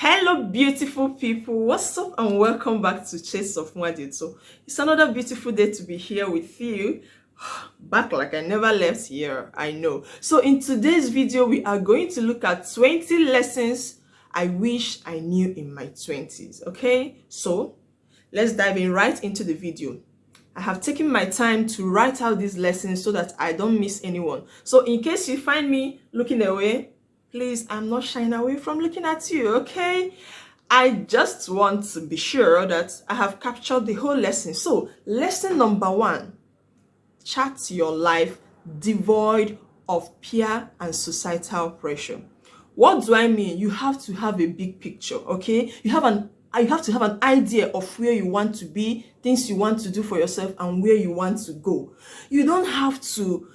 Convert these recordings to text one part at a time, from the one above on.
Hello, beautiful people. What's up, and welcome back to Chase of Mwadi. So it's another beautiful day to be here with you. Back like I never left here, I know. So in today's video, we are going to look at 20 lessons I wish I knew in my 20s. Okay, so let's dive in right into the video. I have taken my time to write out these lessons so that I don't miss anyone. So in case you find me looking away, please, I'm not shying away from looking at you, okay? I just want to be sure that I have captured the whole lesson. So, lesson number 1, chart your life devoid of peer and societal pressure. What do I mean? You have to have a big picture, okay? You have to have an idea of where you want to be, things you want to do for yourself, and where you want to go. You don't have to,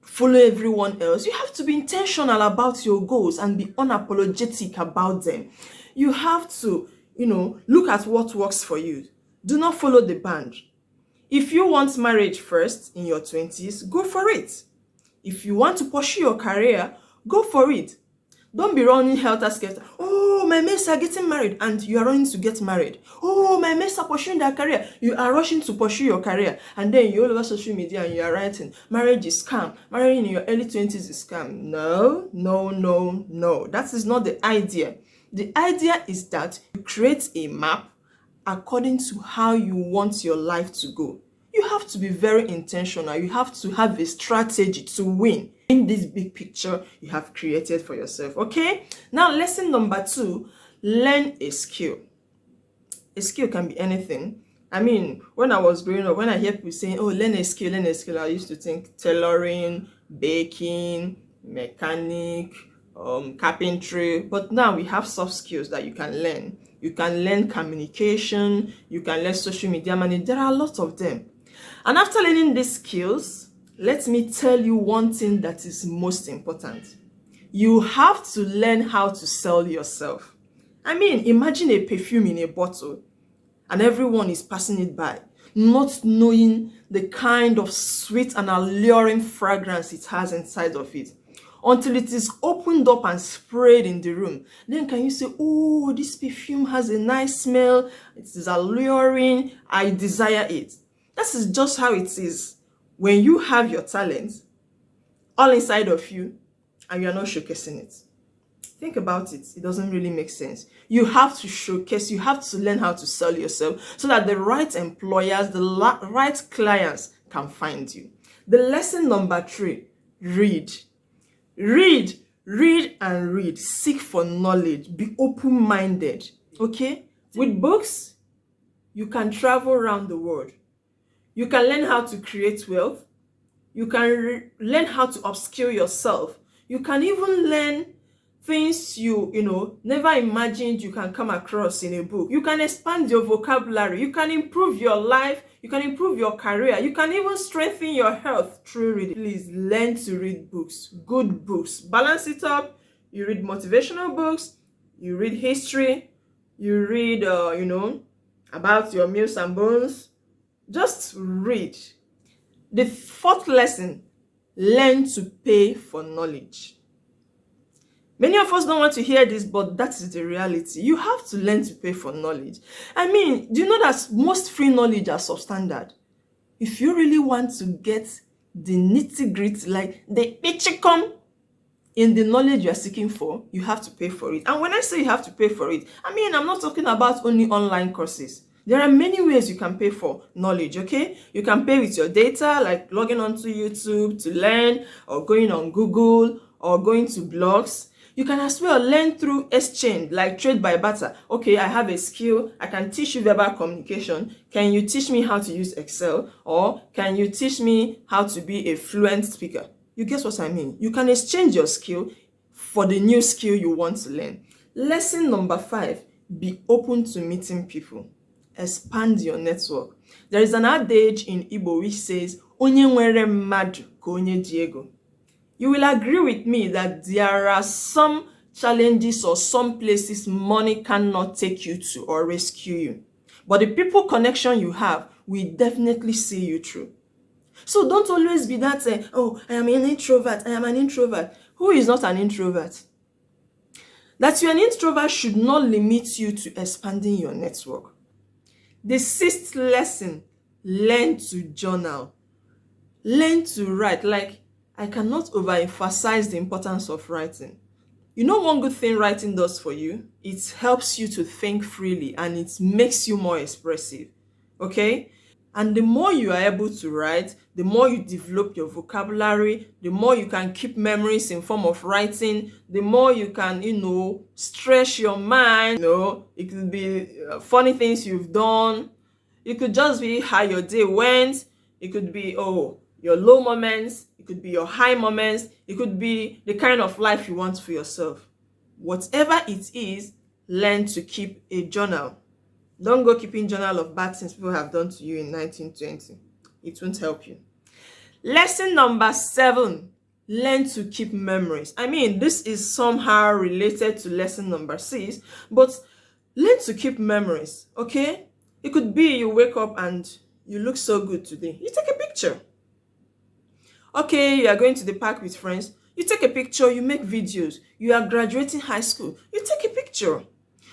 follow everyone else. You have to be intentional about your goals and be unapologetic about them. You have to, look at what works for you. Do not follow the band. If you want marriage first in your 20s, go for it. If you want to pursue your career, go for it. Don't be running helter-skelter. Oh, my mates are getting married and you are running to get married. Oh, my mates are pursuing their career. You are rushing to pursue your career. And then you're all over social media and you are writing, marriage is scam. Marrying in your early 20s is scam. No. That is not the idea. The idea is that you create a map according to how you want your life to go. You have to be very intentional. You have to have a strategy to win in this big picture you have created for yourself. Okay? Now, lesson number 2, learn a skill. A skill can be anything. I mean, when I was growing up, when I hear people saying, oh, learn a skill, I used to think tailoring, baking, mechanic, carpentry. But now we have soft skills that you can learn. You can learn communication, you can learn social media management. There are a lot of them. And after learning these skills, let me tell you one thing that is most important. You have to learn how to sell yourself. I mean, imagine a perfume in a bottle and everyone is passing it by, not knowing the kind of sweet and alluring fragrance it has inside of it, until it is opened up and sprayed in the room. Then can you say, oh, this perfume has a nice smell, it is alluring, I desire it. That is just how it is when you have your talent all inside of you and you're not showcasing it. Think about it. It doesn't really make sense. You have to showcase, you have to learn how to sell yourself so that the right employers, the right clients can find you. The lesson number 3, read. Read and read. Seek for knowledge. Be open-minded. Okay? With books, you can travel around the world. You can learn how to create wealth. You can learn how to upskill yourself. You can even learn things you never imagined you can come across in a book. You can expand your vocabulary. You can improve your life. You can improve your career. You can even strengthen your health through reading. Please learn to read books, good books. Balance it up. You read motivational books. You read history. You read, about your meals and bones. Just read. The 4th lesson, learn to pay for knowledge. Many of us don't want to hear this, but that is the reality. You have to learn to pay for knowledge. I mean, do you know that most free knowledge are substandard? If you really want to get the nitty-gritty, like the pichicom in the knowledge you are seeking for, you have to pay for it. And when I say you have to pay for it, I mean, I'm not talking about only online courses. There are many ways you can pay for knowledge, okay? You can pay with your data, like logging onto YouTube to learn, or going on Google, or going to blogs. You can as well learn through exchange, like trade by barter. Okay, I have a skill. I can teach you verbal communication. Can you teach me how to use Excel? Or can you teach me how to be a fluent speaker? You guess what I mean? You can exchange your skill for the new skill you want to learn. Lesson number 5, be open to meeting people. Expand your network. There is an adage in Igbo which says, Onye nwere mmadụ ka onye ji ego. You will agree with me that there are some challenges or some places money cannot take you to or rescue you. But the people connection you have will definitely see you through. So don't always be that saying, oh, I am an introvert. Who is not an introvert? That you're an introvert should not limit you to expanding your network. The sixth lesson, learn to journal. Learn to write. Like, I cannot overemphasize the importance of writing. You know one good thing writing does for you? It helps you to think freely and it makes you more expressive. Okay? And the more you are able to write, the more you develop your vocabulary, the more you can keep memories in form of writing, the more you can, stretch your mind. It could be funny things you've done. It could just be how your day went. It could be, your low moments. It could be your high moments. It could be the kind of life you want for yourself. Whatever it is, learn to keep a journal. Don't go keeping journal of bad things people have done to you in 1920. It won't help you. Lesson number 7, learn to keep memories. I mean, this is somehow related to lesson number 6, but learn to keep memories, okay? It could be you wake up and you look so good today. You take a picture. Okay, you are going to the park with friends. You take a picture, you make videos. You are graduating high school. You take a picture.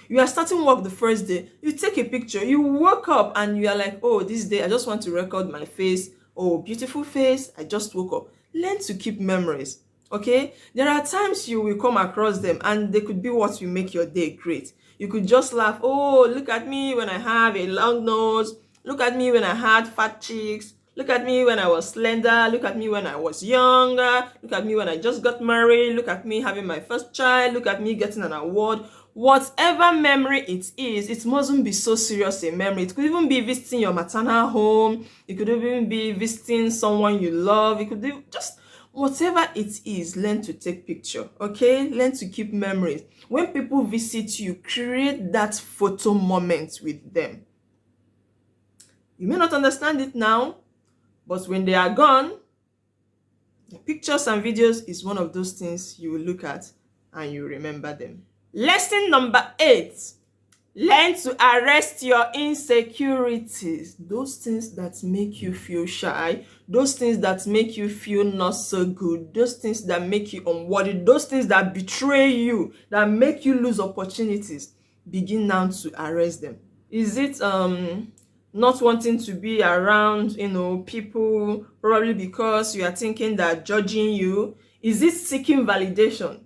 You are starting work the first day. You take a picture. You woke up and you are like, oh, this day I just want to record my face. Oh, beautiful face. I just woke up. Learn to keep memories. Okay? There are times you will come across them and they could be what will make your day great. You could just laugh. Oh, look at me when I have a long nose. Look at me when I had fat cheeks. Look at me when I was slender. Look at me when I was younger. Look at me when I just got married. Look at me having my first child. Look at me getting an award. Whatever memory it is, it mustn't be so serious a memory. It could even be visiting your maternal home. It could even be visiting someone you love. It could be just whatever it is, learn to take picture, okay? Learn to keep memories. When people visit you, create that photo moment with them. You may not understand it now, but when they are gone, the pictures and videos is one of those things you will look at and you remember them. Lesson number 8, learn to arrest your insecurities. Those things that make you feel shy, those things that make you feel not so good, those things that make you unworthy, those things that betray you, that make you lose opportunities. Begin now to arrest them. Is it not wanting to be around, people, probably because you are thinking that judging you? Is it seeking validation?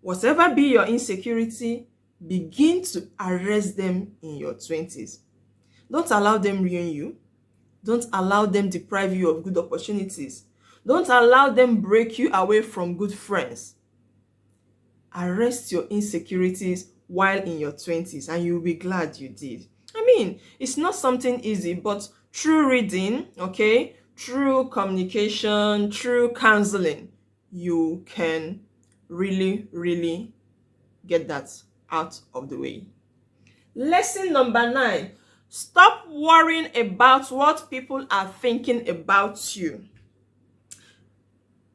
Whatever be your insecurity, begin to arrest them in your 20s. Don't allow them ruin you. Don't allow them deprive you of good opportunities. Don't allow them break you away from good friends. Arrest your insecurities while in your 20s and you'll be glad you did. I mean, it's not something easy, but through reading, okay, through communication, through counseling, you can really, really get that out of the way. Lesson number 9, stop worrying about what people are thinking about you.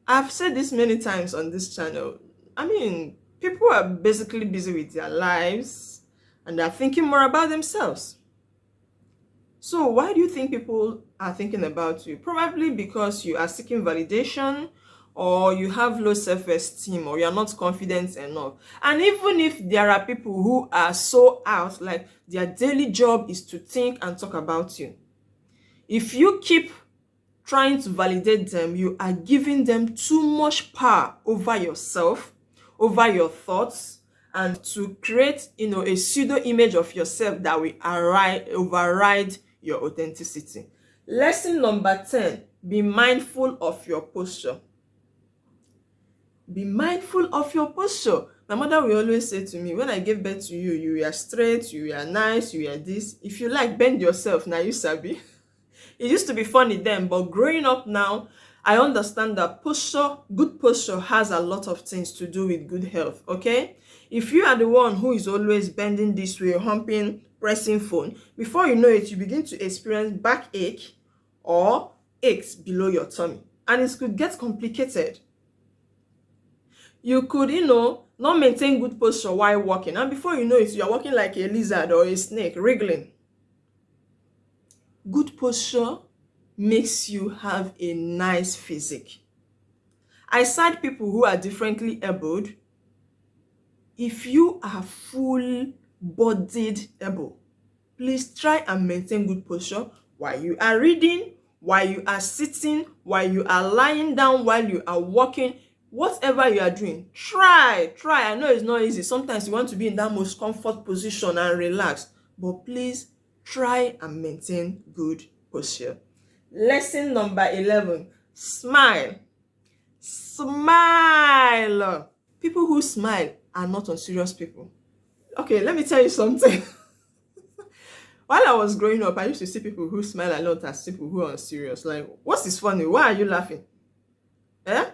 I've said this many times on this channel. I mean, people are basically busy with their lives and they're thinking more about themselves. So why do you think people are thinking about you? Probably because you are seeking validation, or you have low self-esteem, or you're not confident enough. And even if there are people who are so out, like their daily job is to think and talk about you, if you keep trying to validate them, you are giving them too much power over yourself, over your thoughts, and to create, a pseudo image of yourself that will override your authenticity. Lesson number 10, be mindful of your posture. Be mindful of your posture. My mother will always say to me, when I gave birth to you, you were straight, you were nice, you were this. If you like, bend yourself. Now you sabi. It used to be funny then, but growing up now, I understand that good posture has a lot of things to do with good health, okay? If you are the one who is always bending this way, humping, pressing phone, before you know it, you begin to experience backache or aches below your tummy. And it could get complicated. You could, not maintain good posture while walking. And before you know it, you are walking like a lizard or a snake, wriggling. Good posture makes you have a nice physique. I cite people who are differently abled if you are full-bodied able, please try and maintain good posture while you are reading, while you are sitting, while you are lying down, while you are walking, whatever you are doing. Try. I know it's not easy. Sometimes you want to be in that most comfort position and relax, but please try and maintain good posture. Lesson number 11, smile. Smile. People who smile are not unserious people. Okay, let me tell you something. While I was growing up, I used to see people who smile a lot as people who are unserious. Like, what is funny? Why are you laughing? Eh?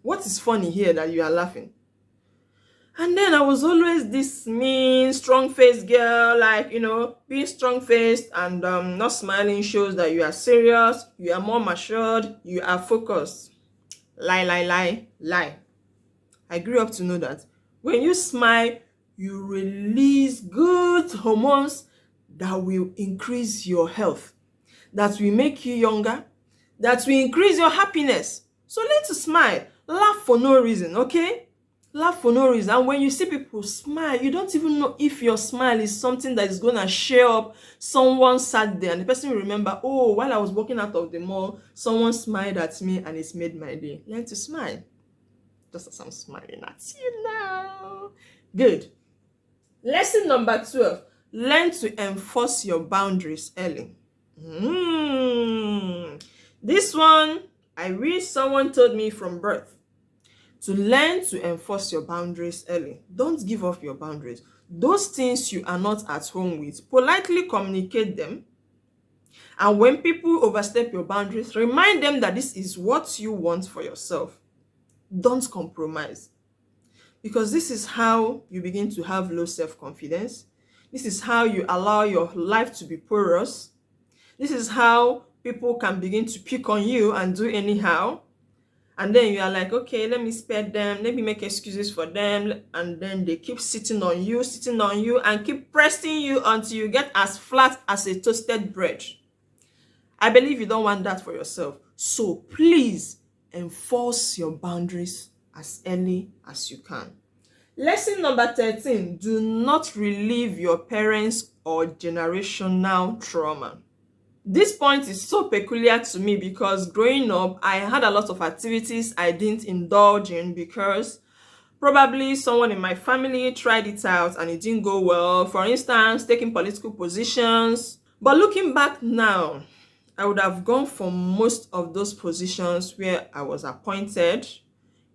What is funny here that you are laughing? And then I was always this mean, strong-faced girl, like, being strong-faced and not smiling shows that you are serious, you are more matured, you are focused. Lie. I grew up to know that when you smile, you release good hormones that will increase your health, that will make you younger, that will increase your happiness. So learn to smile. Laugh for no reason, okay? Laugh for no reason. And when you see people smile, you don't even know if your smile is something that is going to cheer up someone sat there. And the person will remember, oh, while I was walking out of the mall, someone smiled at me and it's made my day. Learn to smile. Just as I'm smiling at you now. Good. Lesson number 12. Learn to enforce your boundaries early. This one, I wish someone told me from birth. To learn to enforce your boundaries early. Don't give up your boundaries. Those things you are not at home with, politely communicate them. And when people overstep your boundaries, remind them that this is what you want for yourself. Don't compromise. Because this is how you begin to have low self-confidence. This is how you allow your life to be porous. This is how people can begin to pick on you and do anyhow. And then you are like, okay, let me spare them, let me make excuses for them. And then they keep sitting on you, and keep pressing you until you get as flat as a toasted bread. I believe you don't want that for yourself. So please enforce your boundaries as early as you can. Lesson number 13, do not relive your parents' or generational trauma. This point is so peculiar to me because growing up, I had a lot of activities I didn't indulge in because probably someone in my family tried it out and it didn't go well. For instance, taking political positions. But looking back now, I would have gone for most of those positions where I was appointed.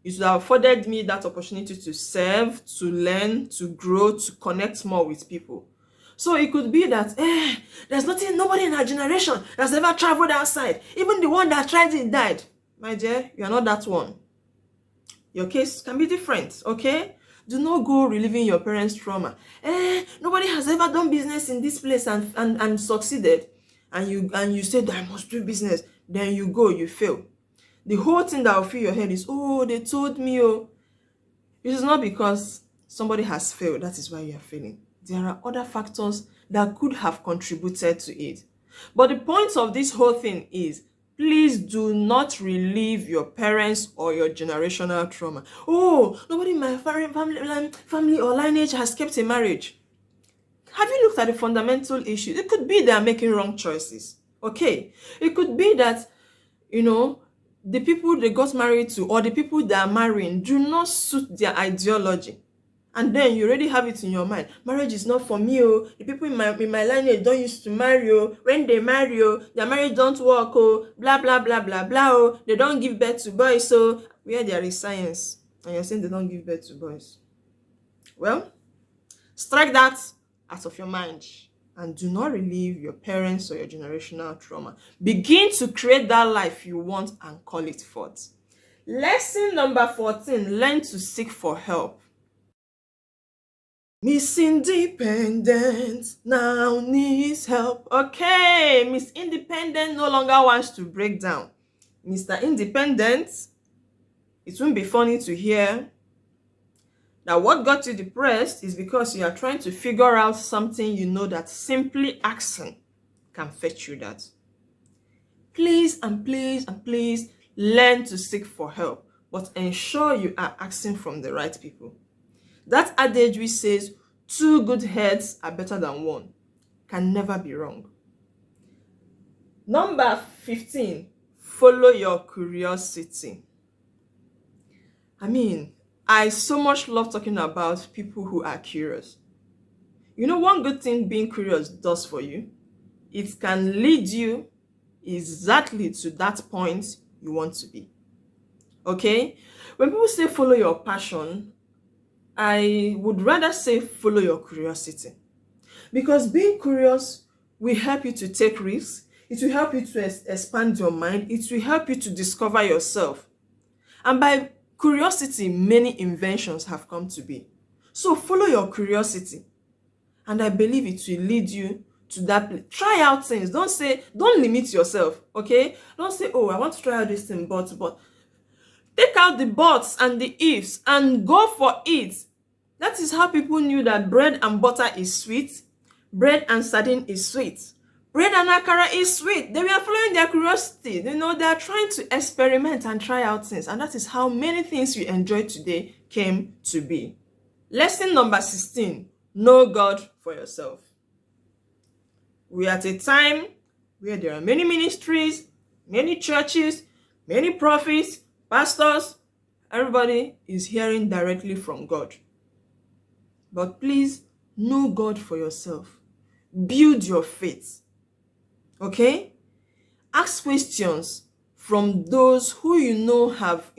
It would have afforded me that opportunity to serve, to learn, to grow, to connect more with people. So it could be that, there's nobody in our generation that's ever traveled outside. Even the one that tried it died. My dear, you are not that one. Your case can be different, okay? Do not go reliving your parents' trauma. Nobody has ever done business in this place and succeeded. And you said, I must do business. Then you go, you fail. The whole thing that will fill your head is, oh, they told me, oh. It is not because somebody has failed, that is why you are failing. There are other factors that could have contributed to it. But the point of this whole thing is, please do not relive your parents or your generational trauma. Oh, nobody in my family or lineage has kept a marriage. Have you looked at the fundamental issue? It could be they are making wrong choices. Okay. It could be that, the people they got married to or the people they are marrying do not suit their ideology. And then you already have it in your mind. Marriage is not for me. Oh, the people in my lineage don't used to marry. Oh, when they marry, oh, their marriage don't work. Oh, blah blah blah blah blah. Oh, they don't give birth to boys. So where there is science, and you're saying they don't give birth to boys. Well, strike that out of your mind. And do not relive your parents or your generational trauma. Begin to create that life you want and call it forth. Lesson number 14, learn to seek for help. Miss Independent now needs help. Okay, Miss Independent no longer wants to break down. Mr. Independent, it won't be funny to hear that what got you depressed is because you are trying to figure out something that simply asking can fetch you that. Please and please and please learn to seek for help, but ensure you are asking from the right people. That adage which says two good heads are better than one can never be wrong. Number 15, follow your curiosity. I so much love talking about people who are curious. You know, one good thing being curious does for you, it can lead you exactly to that point you want to be. Okay? When people say follow your passion, I would rather say follow your curiosity. Because being curious will help you to take risks. It will help you to expand your mind. It will help you to discover yourself. And by curiosity, many inventions have come to be. So follow your curiosity. And I believe it will lead you to that place. Try out things. Don't limit yourself, okay? Don't say, oh, I want to try out this thing, but take out the buts and the ifs and go for it. That is how people knew that bread and butter is sweet. Bread and sardine is sweet. Bread and akara is sweet. They were following their curiosity. They are trying to experiment and try out things. And that is how many things we enjoy today came to be. Lesson number 16. Know God for yourself. We are at a time where there are many ministries, many churches, many prophets, pastors. Everybody is hearing directly from God. But please, know God for yourself. Build your faith. Okay? Ask questions from those who have,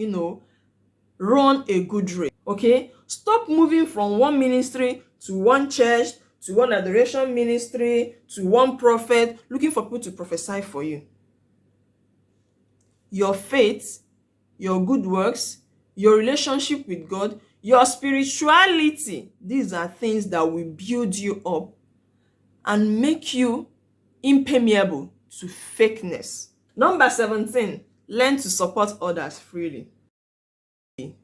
run a good race. Okay? Stop moving from one ministry to one church, to one adoration ministry, to one prophet, looking for people to prophesy for you. Your faith, your good works, your relationship with God, your spirituality, these are things that will build you up and make you impermeable to fakeness. Number 17, learn to support others freely.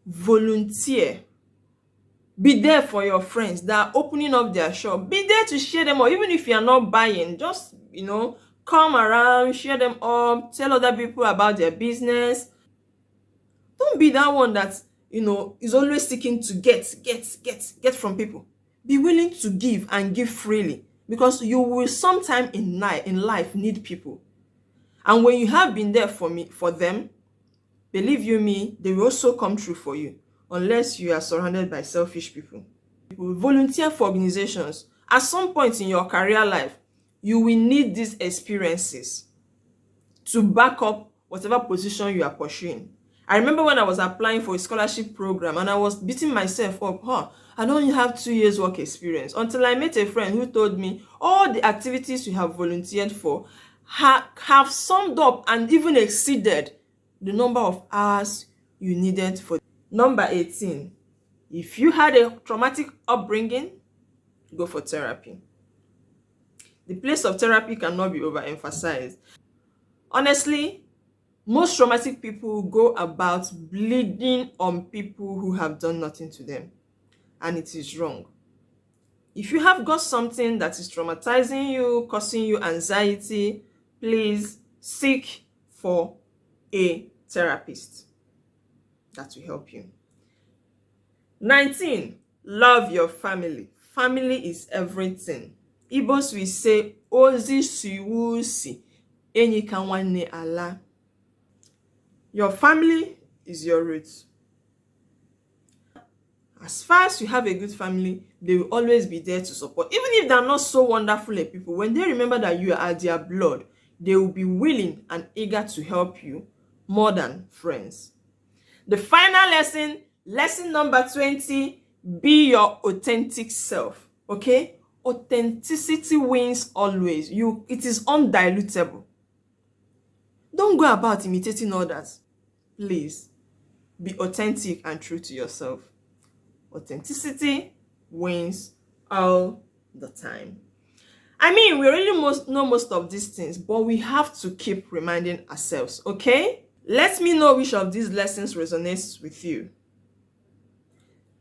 Volunteer. Be there for your friends that are opening up their shop. Be there to share them up. Even if you are not buying, just, come around, share them up, tell other people about their business. Don't be that one that, is always seeking to get from people. Be willing to give and give freely, because you will sometime in life need people. And when you have been there for them, believe you me, they will also come through for you, unless you are surrounded by selfish people. Volunteer for organizations. At some point in your career life, you will need these experiences to back up whatever position you are pursuing. I remember when I was applying for a scholarship program and I was beating myself up. I don't have 2 years work experience, until I met a friend who told me all the activities you have volunteered for have summed up and even exceeded the number of hours you needed for. Number 18, if you had a traumatic upbringing, go for therapy. The place of therapy cannot be overemphasized. Honestly, most traumatic people go about bleeding on people who have done nothing to them, and it is wrong. If you have got something that is traumatizing you, causing you anxiety, please seek for a therapist that will help you. 19, love your family. Family is everything. Igbos will say, ozi siwusi, enyi ka nwanne ala. Your family is your roots. As far as you have a good family, they will always be there to support. Even if they're not so wonderful a people, when they remember that you are their blood, they will be willing and eager to help you more than friends. The final lesson number 20, be your authentic self. Okay? Authenticity wins always. It is undilutable. Don't go about imitating others. Please, be authentic and true to yourself. Authenticity wins all the time. We already know most of these things, but we have to keep reminding ourselves, okay? Let me know which of these lessons resonates with you.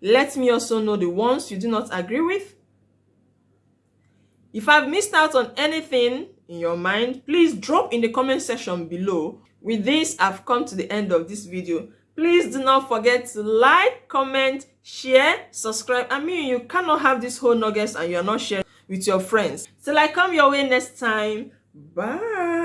Let me also know the ones you do not agree with. If I've missed out on anything in your mind, please drop in the comment section below. With this, I've come to the end of this video. Please do not forget to like, comment, share, subscribe. I mean, you cannot have this whole nuggets and you're not sharing with your friends. Till I come your way next time. Bye.